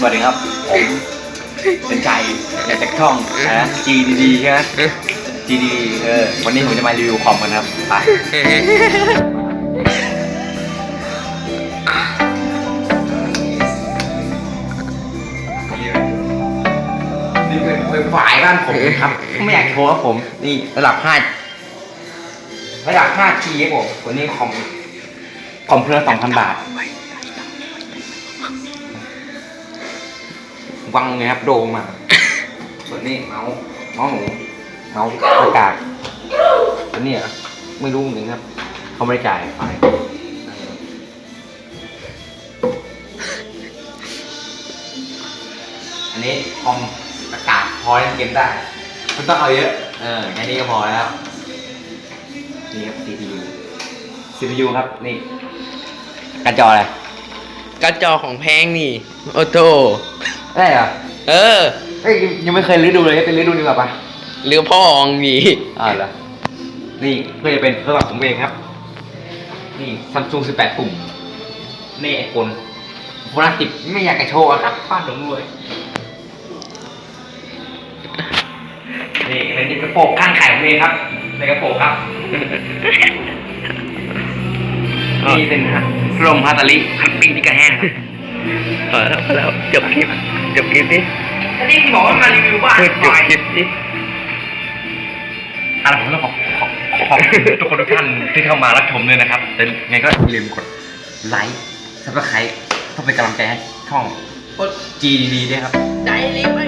สวัสดีครับผมเป็นไก่จากช่องนะ GDD ใช่ไหม GDD วันนี้ผมจะมารีวิวคอมกันครับไปนี่เป็นฝ่ายบ้านผมครับไม่อยากโชว์ครับผมนี่ระดับ 5G ครับผมวันนี้คอมเพลอ 2,000 บาทวังไงครับโดงมาส่วนนี้เมาส์หนูเมาส์ประกาศตัวนี้ไม่รู้เหมือนกันครับเขาไม่ได้จ่ายไฟอันนี้คอมประกาศพอเล่นเกมได้คุณต้องเอาเยอะแค่นี้ก็พอแล้วนี่ครับ CPU ครับนี่การจออะไรการจอของแพงนี่โอโตได้เหรอยังไม่เคยรื้อดูเลยไปรื้อดูดีกว่าปะเรือพ่อองนี่เหรอนี่เพื่อจะเป็นสำหรับผมเองครับนี่ซัมซุง18 ปุ่มนี่ไอโฟน10ไม่อยากจะโชว์ครับฟาดหลงรวยนี่เป็นกระโปรงข้างไข่ผมเองครับในกระโปรงครับนี่เป็นลมฮาตาลิคัตปิ้งที่กระแห้งครับพอแล้วจบคลิปดิอันนี้บอกว่ามารีวิวบ้านจบคลิปดิผมต้องขอบทุกคนทุกท่านที่เข้ามารับชมด้วยนะครับแต่ไงก็อย่าลืมกดไลค์ Subscribe ต้องเป็นกำลังใจให้ช่อง GDD ด้วยครับได้เลยไหม